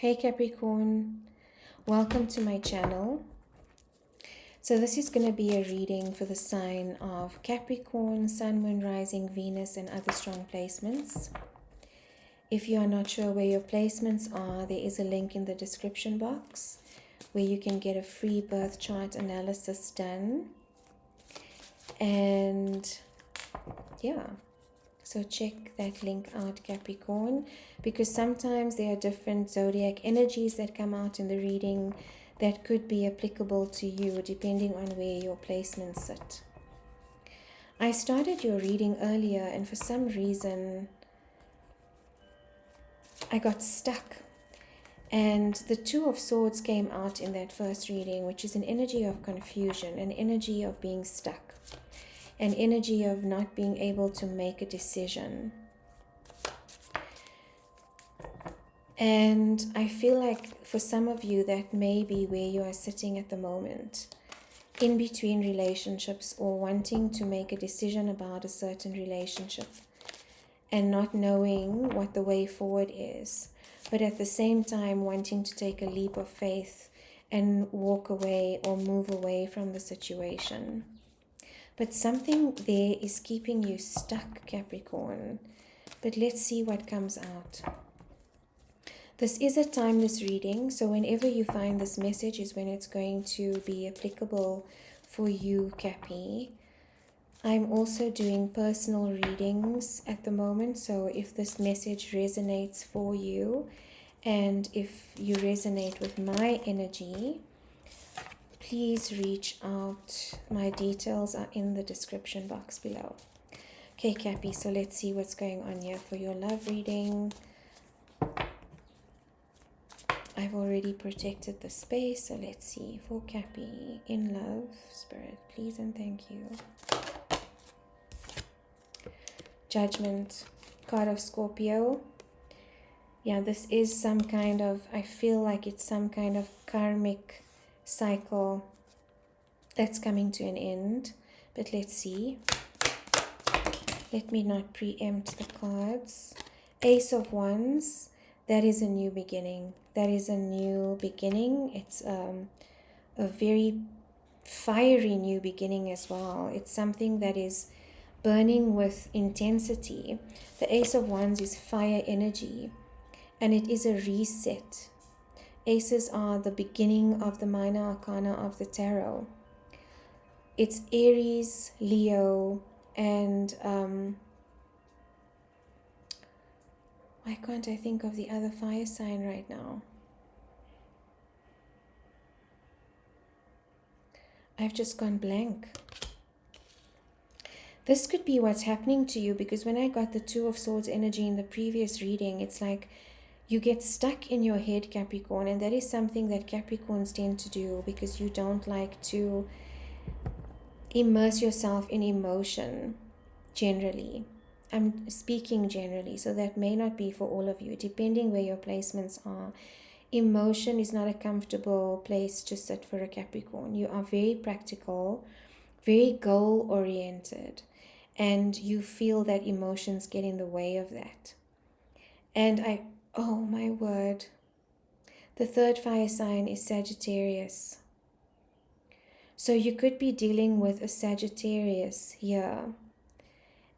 Hey Capricorn, welcome to my channel. So this is going to be a reading for the sign of Capricorn, Sun, Moon, Rising, Venus and other strong placements. If you are not sure where your placements are, there is a link in the description box where you can get a free birth chart analysis done. And yeah, so check that link out, Capricorn, because sometimes there are different zodiac energies that come out in the reading that could be applicable to you depending on where your placements sit. I started your reading earlier and for some reason I got stuck. And the Two of Swords came out in that first reading, which is an energy of confusion, an energy of being stuck, an energy of not being able to make a decision. And I feel like for some of you that may be where you are sitting at the moment, in between relationships or wanting to make a decision about a certain relationship and not knowing what the way forward is, but at the same time wanting to take a leap of faith and walk away or move away from the situation. But something there is keeping you stuck, Capricorn. But let's see what comes out. This is a timeless reading, so whenever you find this message is when it's going to be applicable for you, Cappy. I'm also doing personal readings at the moment, so if this message resonates for you and if you resonate with my energy, please reach out. My details are in the description box below. Okay, Cappy, so let's see what's going on here for your love reading. I've already protected the space, so let's see. For Cappy, in love, Spirit, please and thank you. Judgment, card of Scorpio. Yeah, this is some kind of, I feel like it's some kind of karmic cycle that's coming to an end. But let's see. Let me not preempt the cards. Ace of Wands. That is a new beginning. That is a new beginning. It's a very fiery new beginning as well. It's something that is burning with intensity. The Ace of Wands is fire energy, and it is a reset. Aces are the beginning of the minor arcana of the tarot. It's Aries, Leo, and why can't I think of the other fire sign right now? I've just gone blank. This could be what's happening to you, because when I got the Two of Swords energy in the previous reading, it's like you get stuck in your head, Capricorn, and that is something that Capricorns tend to do because you don't like to immerse yourself in emotion generally. I'm speaking generally, so that may not be for all of you, depending where your placements are. Emotion is not a comfortable place to sit for a Capricorn. You are very practical, very goal-oriented, and you feel that emotions get in the way of that. And oh my word, the third fire sign is Sagittarius. So you could be dealing with a Sagittarius here.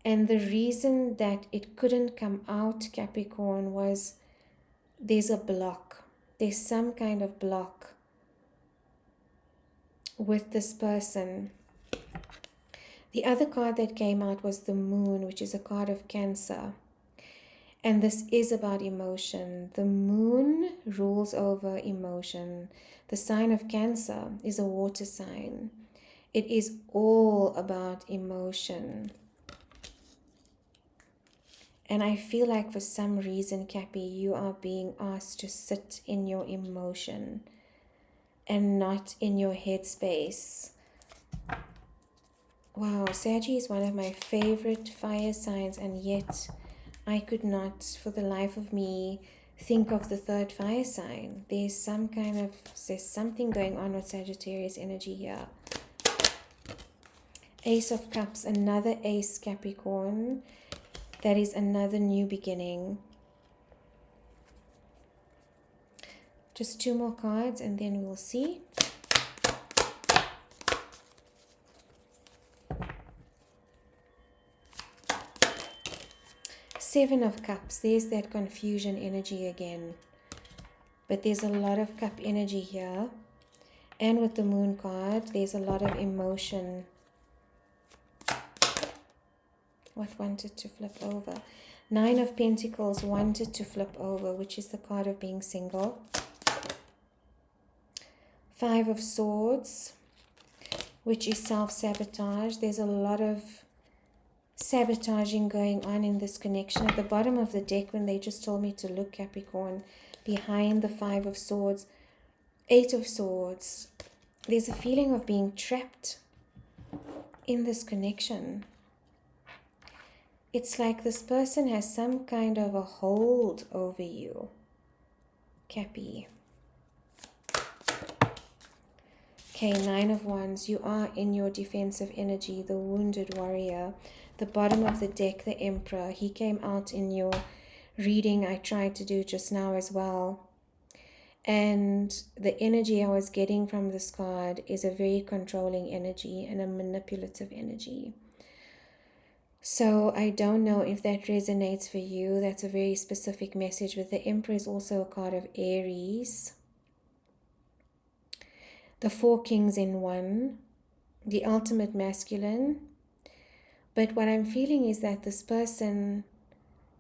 And the reason that it couldn't come out, Capricorn, was there's a block. There's some kind of block with this person. The other card that came out was the Moon, which is a card of Cancer. And this is about emotion. The Moon rules over emotion. The sign of Cancer is a water sign. It is all about emotion. And I feel like for some reason, Cappy, you are being asked to sit in your emotion and not in your headspace. Wow, Saggy is one of my favorite fire signs, and yet I could not, for the life of me, think of the third fire sign. There's something going on with Sagittarius energy here. Ace of Cups, another ace, Capricorn. That is another new beginning. Just 2 more cards and then we'll see. Seven of Cups. There's that confusion energy again. But there's a lot of cup energy here. And with the Moon card, there's a lot of emotion. What wanted to flip over? 9 of Pentacles wanted to flip over, which is the card of being single. 5 of Swords, which is self-sabotage. There's a lot of sabotaging going on in this connection. At the bottom of the deck, when they just told me to look, Capricorn, behind the 5 of Swords, 8 of Swords, there's a feeling of being trapped in this connection. It's like this person has some kind of a hold over you, Cappy. Okay, 9 of Wands. You are in your defensive energy, the wounded warrior. The bottom of the deck, the Emperor. He came out in your reading I tried to do just now as well. And the energy I was getting from this card is a very controlling energy and a manipulative energy. So I don't know if that resonates for you. That's a very specific message. But the Emperor is also a card of Aries. The 4 Kings in 1. The ultimate masculine. But what I'm feeling is that this person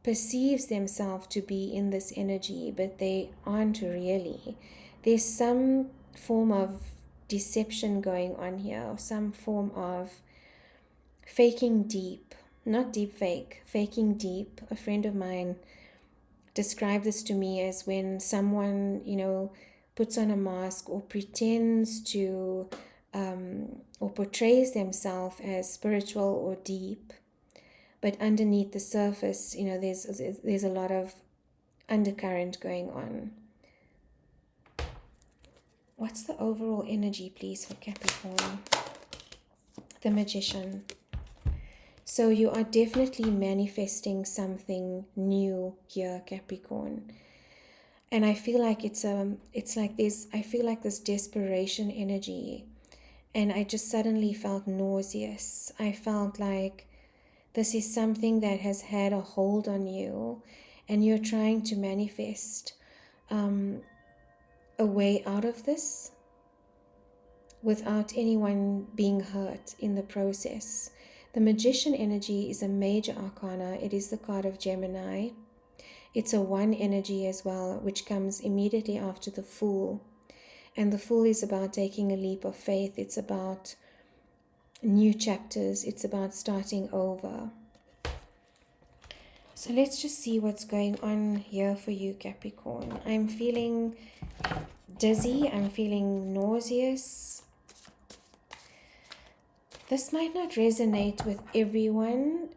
perceives themselves to be in this energy, but they aren't really. There's some form of deception going on here, or some form of faking deep. Not deep fake, faking deep. A friend of mine described this to me as when someone, puts on a mask or pretends to, or portrays themselves as spiritual or deep, but underneath the surface, there's a lot of undercurrent going on. What's the overall energy, please, for Capricorn? The Magician. So you are definitely manifesting something new here, Capricorn. And I feel like I feel like this desperation energy. And I just suddenly felt nauseous. I felt like this is something that has had a hold on you, and you're trying to manifest a way out of this without anyone being hurt in the process. The Magician energy is a major arcana. It is the card of Gemini. It's a 1 energy as well, which comes immediately after the Fool. And the Fool is about taking a leap of faith. It's about new chapters. It's about starting over. So let's just see what's going on here for you, Capricorn. I'm feeling dizzy. I'm feeling nauseous. This might not resonate with everyone,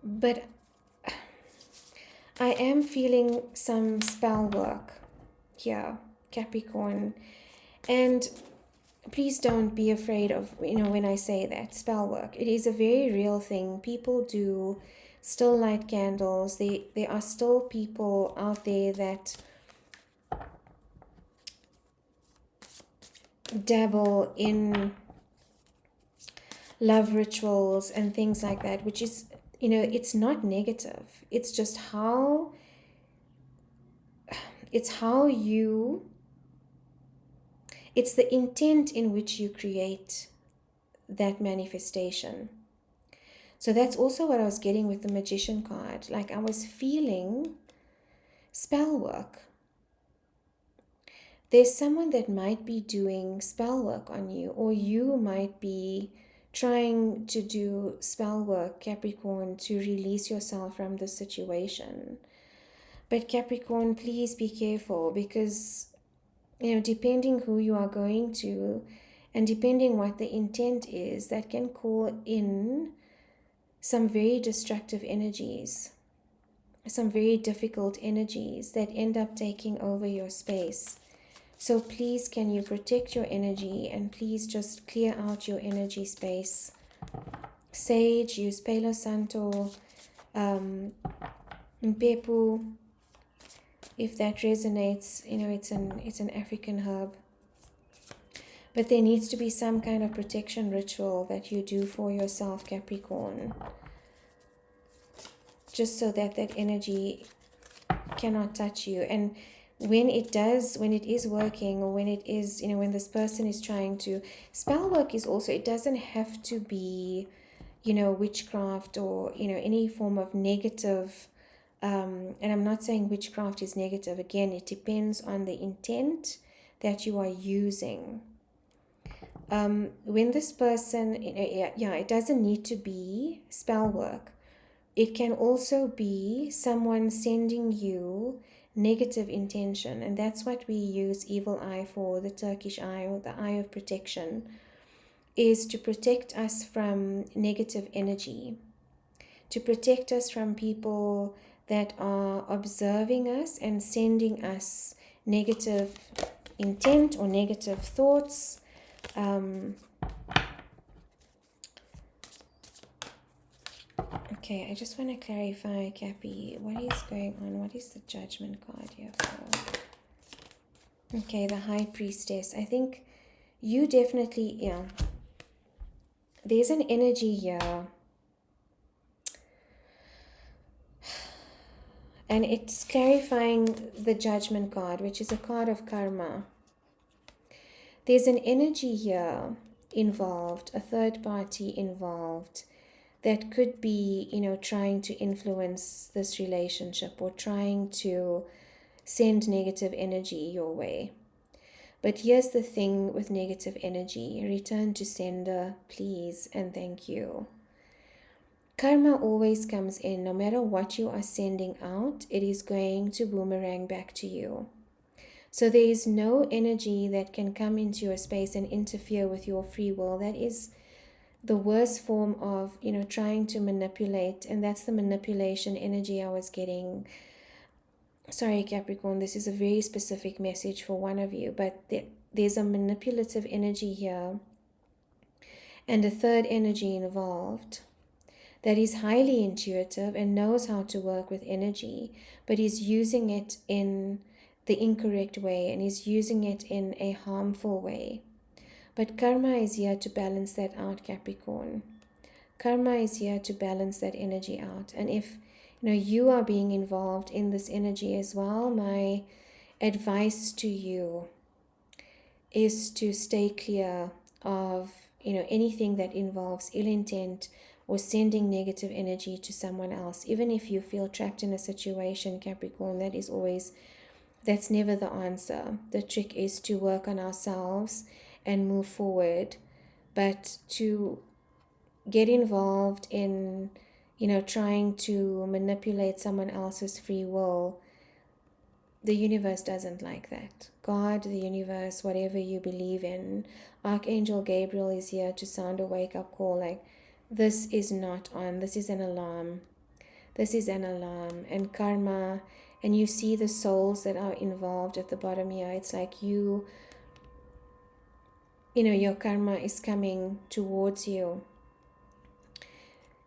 but I am feeling some spell work here, Capricorn. And please don't be afraid of, when I say that, spell work. It is a very real thing. People do still light candles. There are still people out there that dabble in love rituals and things like that, which is, it's not negative. It's just it's the intent in which you create that manifestation. So that's also what I was getting with the Magician card. Like, I was feeling spell work. There's someone that might be doing spell work on you, or you might be trying to do spell work, Capricorn, to release yourself from the situation. But Capricorn, please be careful, because, depending who you are going to, and depending what the intent is, that can call in some very destructive energies, some very difficult energies that end up taking over your space. So please, can you protect your energy, and please just clear out your energy space. Sage, use Palo Santo, Mpepu, If that resonates, it's an African herb. But there needs to be some kind of protection ritual that you do for yourself, Capricorn, just so that that energy cannot touch you. And when it is working, or when it is, when this person is trying to, spell work is also, it doesn't have to be, witchcraft or, any form of negative, and I'm not saying witchcraft is negative. Again, it depends on the intent that you are using. When this person, it doesn't need to be spell work. It can also be someone sending you negative intention, and that's what we use evil eye for, the Turkish eye, or the eye of protection, is to protect us from negative energy, to protect us from people that are observing us and sending us negative intent or negative thoughts. Okay, I just want to clarify, Cappy, what is going on? What is the Judgment card here for? Okay, the High Priestess. I think you definitely, there's an energy here. And it's clarifying the Judgment card, which is a card of karma. There's an energy here involved, a third party involved, that could be, trying to influence this relationship or trying to send negative energy your way. But here's the thing with negative energy: return to sender, please, and thank you. Karma always comes in. No matter what you are sending out, it is going to boomerang back to you. So there is no energy that can come into your space and interfere with your free will. That is the worst form of, trying to manipulate. And that's the manipulation energy I was getting. Sorry, Capricorn, this is a very specific message for one of you, but there's a manipulative energy here and a third energy involved that is highly intuitive and knows how to work with energy, but is using it in the incorrect way and is using it in a harmful way. But karma is here to balance that out, Capricorn. Karma is here to balance that energy out. And if you are being involved in this energy as well, my advice to you is to stay clear of anything that involves ill intent or sending negative energy to someone else. Even if you feel trapped in a situation, Capricorn, that's never the answer. The trick is to work on ourselves and move forward. But to get involved in, trying to manipulate someone else's free will, the universe doesn't like that. God, the universe, whatever you believe in, Archangel Gabriel is here to sound a wake-up call. Like, this is not on. This is an alarm. This is an alarm. And karma, and you see the souls that are involved at the bottom here. It's like your karma is coming towards you.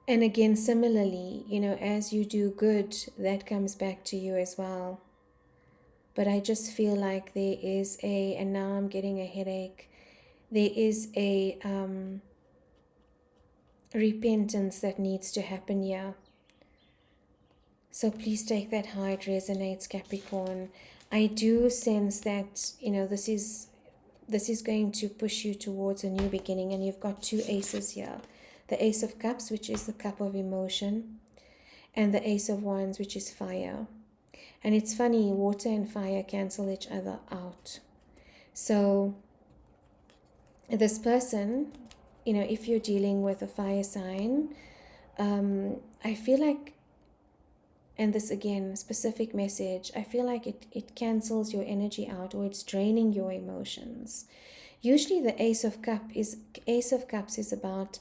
And again, similarly, as you do good, that comes back to you as well. But I just feel like there is and now I'm getting a headache, there is a repentance that needs to happen here. So please take that how it resonates, Capricorn. I do sense that, this is going to push you towards a new beginning, and you've got two aces here. The Ace of Cups, which is the cup of emotion, and the Ace of Wands, which is fire. And it's funny, water and fire cancel each other out. So this person, if you're dealing with a fire sign, I feel like, and this again, specific message, I feel like it cancels your energy out, or it's draining your emotions. Usually the Ace of Cups is about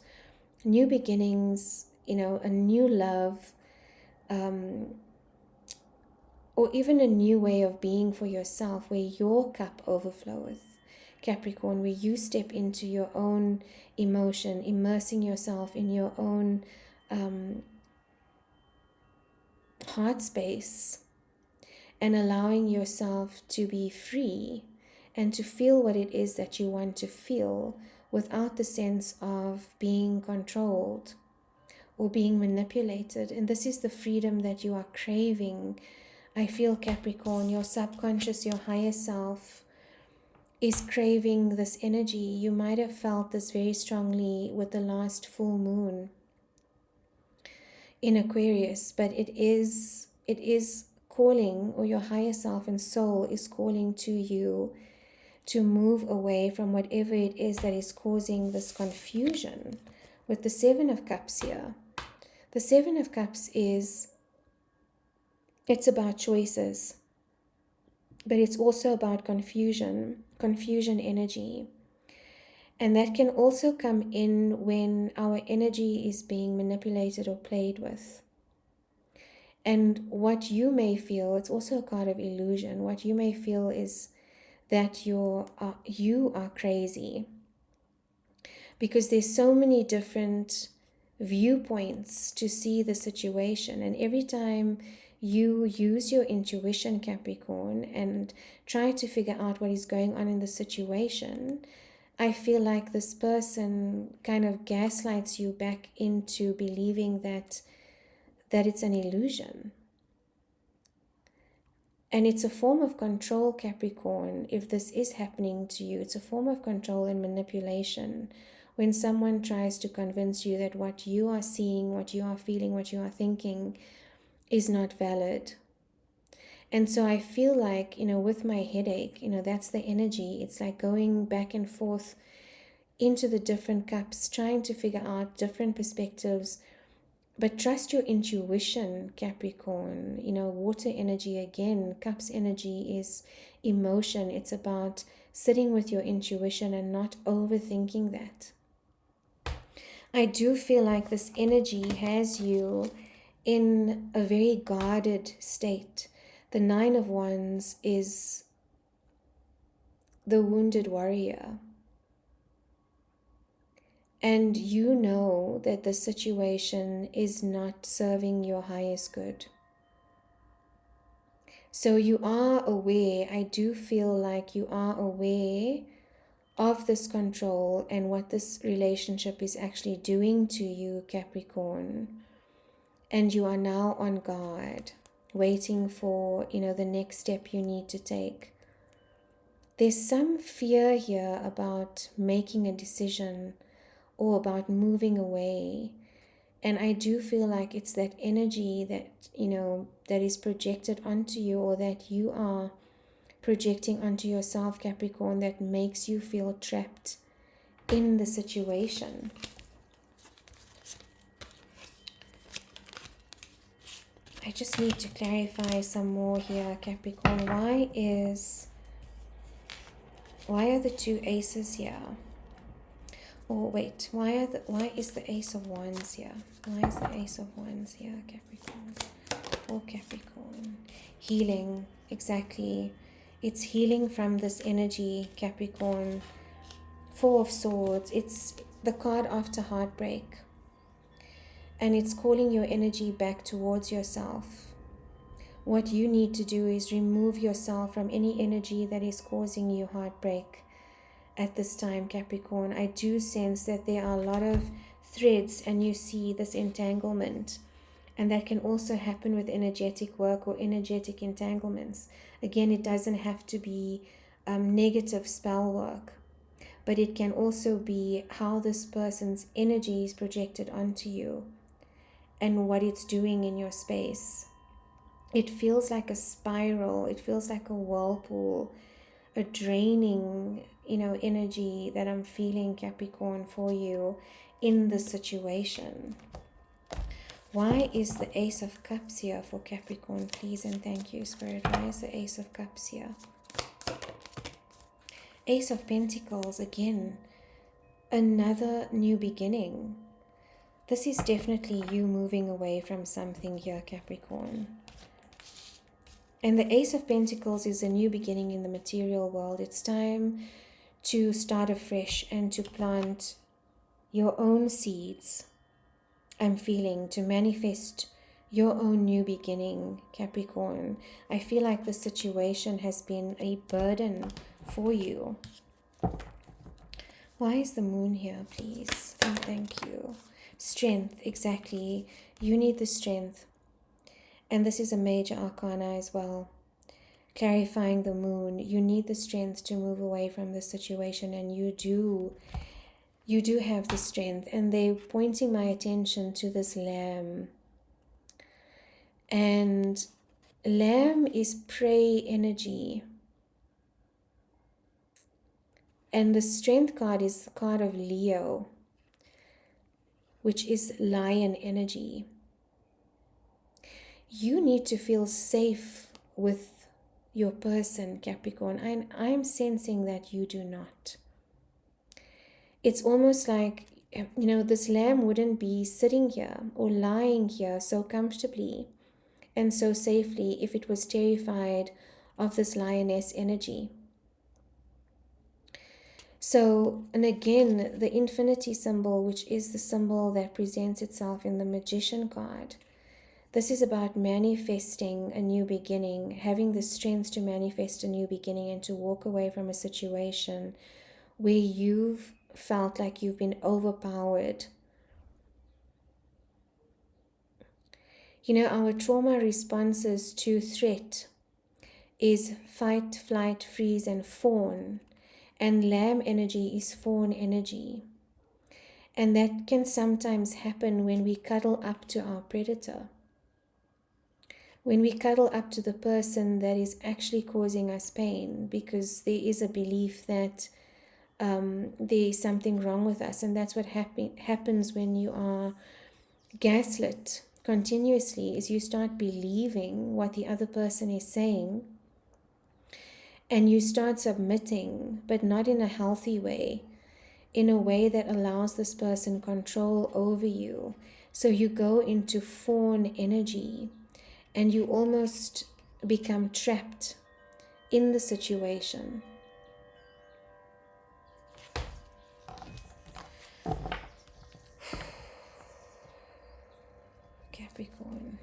new beginnings, a new love, or even a new way of being for yourself, where your cup overfloweth, Capricorn, where you step into your own emotion, immersing yourself in your own heart space, and allowing yourself to be free and to feel what it is that you want to feel without the sense of being controlled or being manipulated. And this is the freedom that you are craving. I feel, Capricorn, your subconscious, your higher self is craving this energy. You might have felt this very strongly with the last full moon in Aquarius, but it is calling, or your higher self and soul is calling to you to move away from whatever it is that is causing this confusion. With the Seven of Cups here, the Seven of Cups it's about choices, but it's also about confusion energy. And that can also come in when our energy is being manipulated or played with. And what you may feel, it's also a card of illusion. What you may feel is that you are crazy, because there's so many different viewpoints to see the situation. And every time you use your intuition, Capricorn, and try to figure out what is going on in the situation, I feel like this person kind of gaslights you back into believing that it's an illusion. And it's a form of control, Capricorn. If this is happening to you, it's a form of control and manipulation. When someone tries to convince you that what you are seeing, what you are feeling, what you are thinking is not valid. And so I feel like, with my headache, that's the energy. It's like going back and forth into the different cups, trying to figure out different perspectives. But trust your intuition, Capricorn. Water energy again, cups energy is emotion. It's about sitting with your intuition and not overthinking that. I do feel like this energy has you in a very guarded state. The Nine of Wands is the wounded warrior. And you know that the situation is not serving your highest good. So you are aware, I do feel like you are aware of this control and what this relationship is actually doing to you, Capricorn. And you are now on guard, waiting for, the next step you need to take. There's some fear here about making a decision or about moving away. And I do feel like it's that energy that, that is projected onto you, or that you are projecting onto yourself, Capricorn, that makes you feel trapped in the situation. I just need to clarify some more here, Capricorn. Why are the two aces here? Or wait, why is the Ace of Wands here? Why is the Ace of Wands here, Capricorn? Or Capricorn. Healing, exactly. It's healing from this energy, Capricorn. Four of Swords. It's the card after heartbreak. And it's calling your energy back towards yourself. What you need to do is remove yourself from any energy that is causing you heartbreak. At this time, Capricorn, I do sense that there are a lot of threads, and you see this entanglement, and that can also happen with energetic work or energetic entanglements. Again, it doesn't have to be negative spell work, but it can also be how this person's energy is projected onto you and what it's doing in your space. It feels like a spiral, it feels like a whirlpool, a draining, energy that I'm feeling, Capricorn, for you in this situation. Why is the Ace of Cups here for Capricorn, please and thank you, Spirit? Why is the Ace of Cups here? Ace of Pentacles, again, another new beginning. This is definitely you moving away from something here, Capricorn. And the Ace of Pentacles is a new beginning in the material world. It's time to start afresh and to plant your own seeds. I'm feeling to manifest your own new beginning, Capricorn. I feel like the situation has been a burden for you. Why is the moon here, please? And thank you. Strength, exactly. You need the strength. And this is a major arcana as well. Clarifying the moon. You need the strength to move away from the situation, and you do have the strength. And they're pointing my attention to this lamb. And lamb is prey energy. And the strength card is the card of Leo, which is lion energy. You need to feel safe with your person, Capricorn. And I'm sensing that you do not. It's almost like, this lamb wouldn't be sitting here or lying here so comfortably and so safely if it was terrified of this lioness energy. So, and again, the infinity symbol, which is the symbol that presents itself in the Magician card. This is about manifesting a new beginning, having the strength to manifest a new beginning and to walk away from a situation where you've felt like you've been overpowered. Our trauma responses to threat is fight, flight, freeze, and fawn. And lamb energy is fawn energy. And that can sometimes happen when we cuddle up to our predator. When we cuddle up to the person that is actually causing us pain, because there is a belief that there is something wrong with us. And that's what happens when you are gaslit continuously, is you start believing what the other person is saying. And you start submitting, but not in a healthy way, in a way that allows this person control over you. So you go into fawn energy and you almost become trapped in the situation. Capricorn.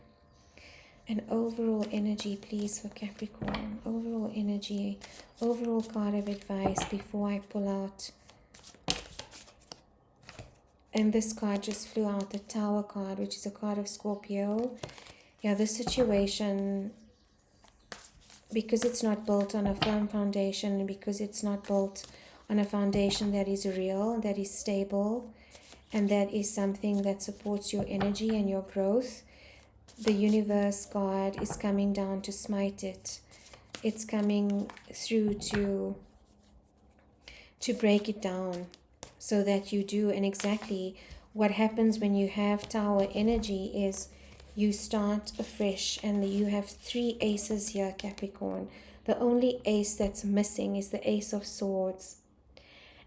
An overall energy, please, for Capricorn. Overall energy, overall card of advice before I pull out. And this card just flew out, the Tower card, which is a card of Scorpio. Yeah, this situation, because it's not built on a firm foundation, and because it's not built on a foundation that is real, that is stable, and that is something that supports your energy and your growth, the universe, God, is coming down to smite it. It's coming through to break it down so that you do. And exactly what happens when you have Tower energy is you start afresh. And you have 3 aces here, Capricorn. The only ace that's missing is the Ace of Swords.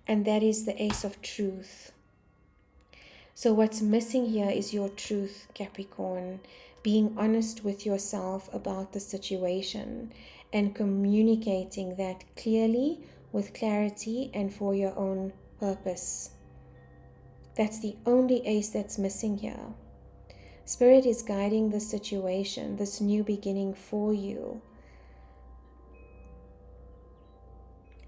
And that is the Ace of Truth. So what's missing here is your truth, Capricorn. Being honest with yourself about the situation and communicating that clearly, with clarity, and for your own purpose. That's the only ace that's missing here. Spirit is guiding the situation, this new beginning for you,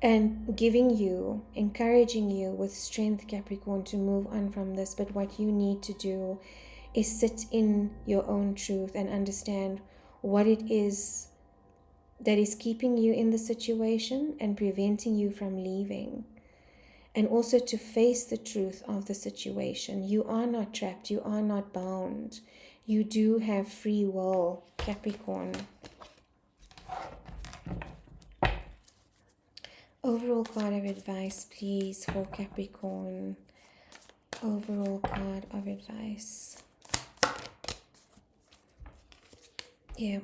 and giving you, encouraging you with strength, Capricorn, to move on from this. But what you need to do is sit in your own truth and understand what it is that is keeping you in the situation and preventing you from leaving. And also to face the truth of the situation. You are not trapped. You are not bound. You do have free will, Capricorn. Overall card of advice, please, for Capricorn. Overall card of advice. Yeah.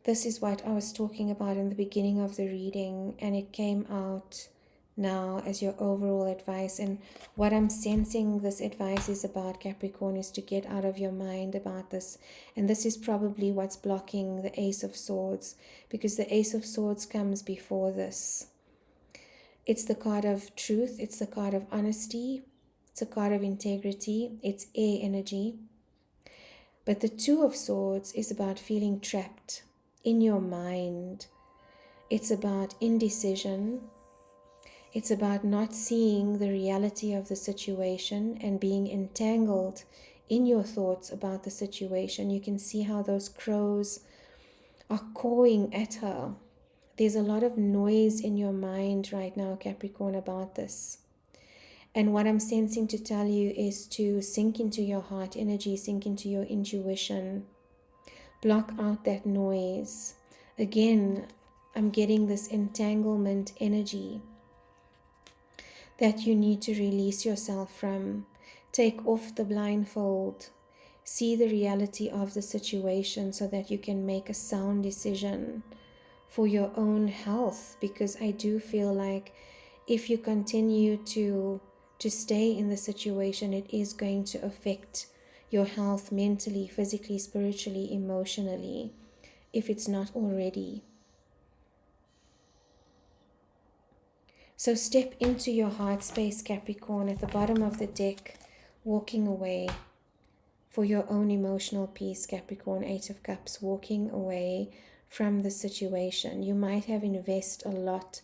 This is what I was talking about in the beginning of the reading, and it came out now as your overall advice. And what I'm sensing this advice is about, Capricorn, is to get out of your mind about this. And this is probably what's blocking the Ace of Swords, because the Ace of Swords comes before this. It's the card of truth. It's the card of honesty. It's a card of integrity. It's air energy. But the Two of Swords is about feeling trapped in your mind. It's about indecision. It's about not seeing the reality of the situation and being entangled in your thoughts about the situation. You can see how those crows are cawing at her. There's a lot of noise in your mind right now, Capricorn, about this. And what I'm sensing to tell you is to sink into your heart energy, sink into your intuition. Block out that noise. Again, I'm getting this entanglement energy that you need to release yourself from. Take off the blindfold. See the reality of the situation so that you can make a sound decision for your own health. Because I do feel like if you continue to stay in the situation, it is going to affect your health mentally, physically, spiritually, emotionally, if it's not already. So step into your heart space, Capricorn, at the bottom of the deck, walking away for your own emotional peace, Capricorn, Eight of Cups, walking away from the situation. You might have invested a lot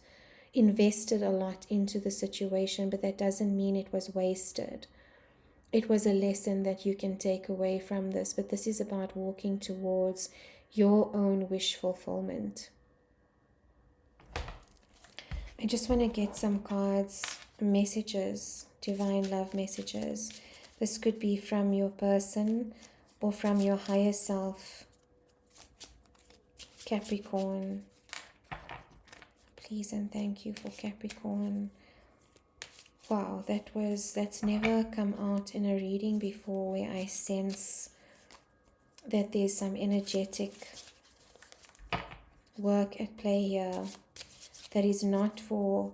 into the situation, but that doesn't mean it was wasted. It was a lesson that you can take away from this, but this is about walking towards your own wish fulfillment. I just want to get some cards, messages, divine love messages. This could be from your person or from your higher self, Capricorn. Please and thank you for Capricorn. Wow, that's never come out in a reading before, where I sense that there's some energetic work at play here that is not for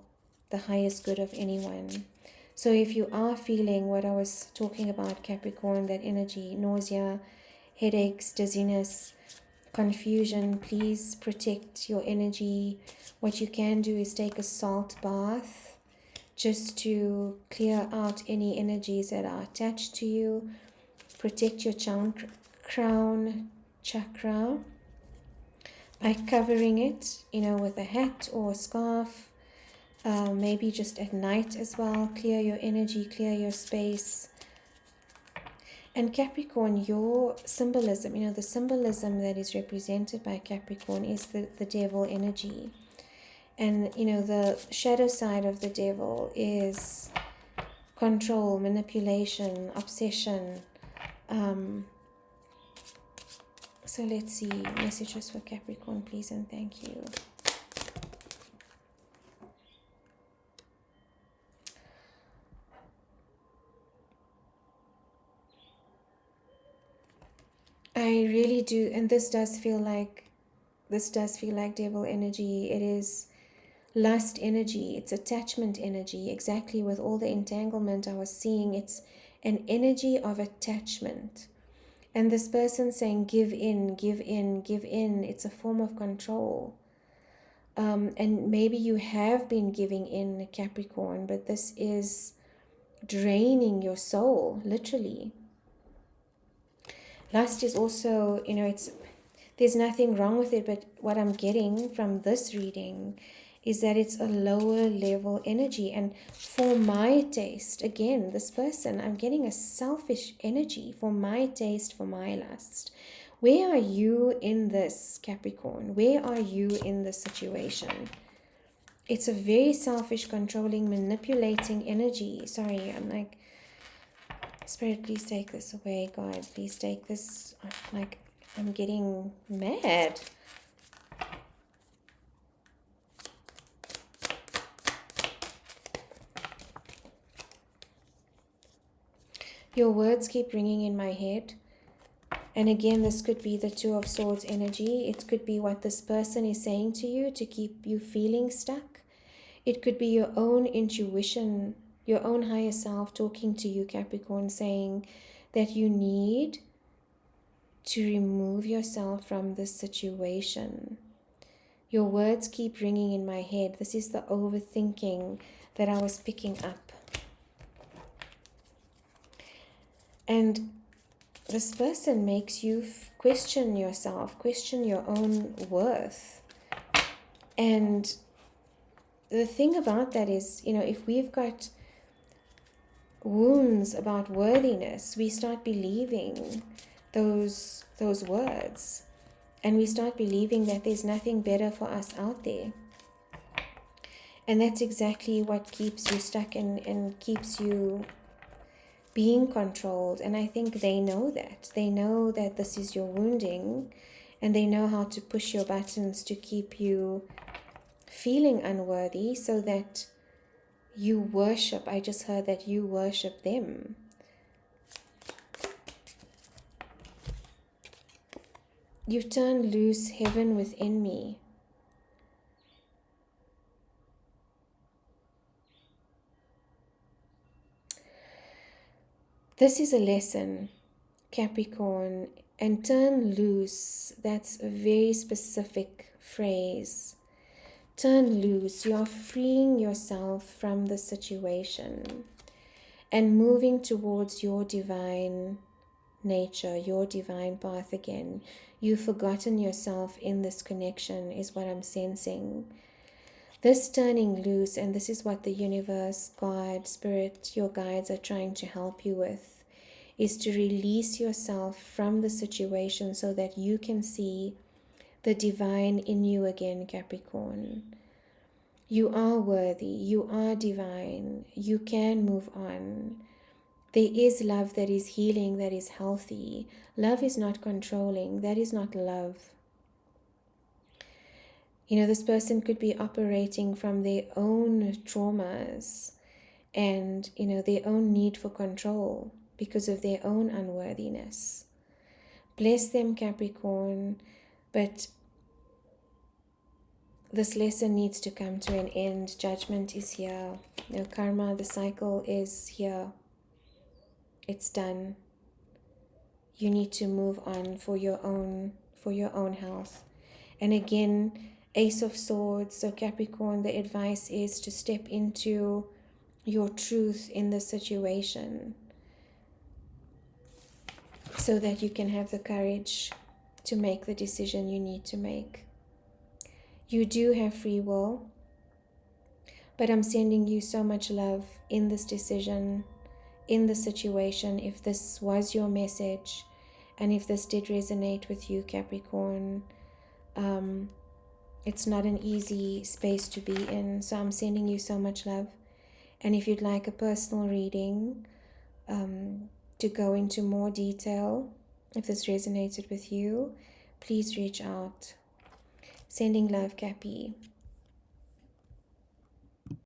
the highest good of anyone. So if you are feeling what I was talking about, Capricorn, that energy, nausea, headaches, dizziness, confusion, please protect your energy. What you can do is take a salt bath just to clear out any energies that are attached to you. Protect your crown chakra by covering it, with a hat or a scarf. Maybe just at night as well. Clear your energy, clear your space. And Capricorn, your symbolism, the symbolism that is represented by Capricorn is the devil energy. And, the shadow side of the devil is control, manipulation, obsession. So let's see, messages for Capricorn, please and thank you. I really do, and this does feel like devil energy. It is lust energy, it's attachment energy, exactly with all the entanglement I was seeing. It's an energy of attachment. And this person saying, give in, give in, give in. It's a form of control. And maybe you have been giving in, Capricorn, but this is draining your soul, literally. Lust is also, there's nothing wrong with it, but what I'm getting from this reading is that it's a lower level energy. And for my taste, again, this person, I'm getting a selfish energy for my taste, for my lust. Where are you in this, Capricorn? Where are you in this situation? It's a very selfish, controlling, manipulating energy. Sorry, I'm like, Spirit, please take this away. God, please take this. I'm getting mad. Your words keep ringing in my head. And again, this could be the Two of Swords energy. It could be what this person is saying to you to keep you feeling stuck. It could be your own intuition, your own higher self talking to you, Capricorn, saying that you need to remove yourself from this situation. Your words keep ringing in my head. This is the overthinking that I was picking up. And this person makes you question yourself, question your own worth. And the thing about that is, if we've got wounds about worthiness, we start believing those words, and we start believing that there's nothing better for us out there. And that's exactly what keeps you stuck and keeps you being controlled. And I think they know that. They know that this is your wounding, and they know how to push your buttons to keep you feeling unworthy, so that you worship. I just heard that you worship them. You turn loose heaven within me. This is a lesson, Capricorn, and turn loose, that's a very specific phrase. Turn loose, you are freeing yourself from the situation and moving towards your divine nature, your divine path again. You've forgotten yourself in this connection, is what I'm sensing. This turning loose, and this is what the universe, God, Spirit, your guides are trying to help you with, is to release yourself from the situation so that you can see the divine in you again, Capricorn. You are worthy, you are divine, you can move on. There is love that is healing, that is healthy. Love is not controlling, that is not love. This person could be operating from their own traumas and, their own need for control because of their own unworthiness. Bless them, Capricorn, but this lesson needs to come to an end. Judgment is here. Karma, the cycle is here. It's done. You need to move on for your own health. And again, Ace of Swords. So Capricorn, the advice is to step into your truth in the situation so that you can have the courage to make the decision you need to make. You do have free will, but I'm sending you so much love in this decision, in the situation. If this was your message, and if this did resonate with you, Capricorn, it's not an easy space to be in. So I'm sending you so much love. And if you'd like a personal reading, to go into more detail, if this resonated with you, please reach out. Sending love, Cappy.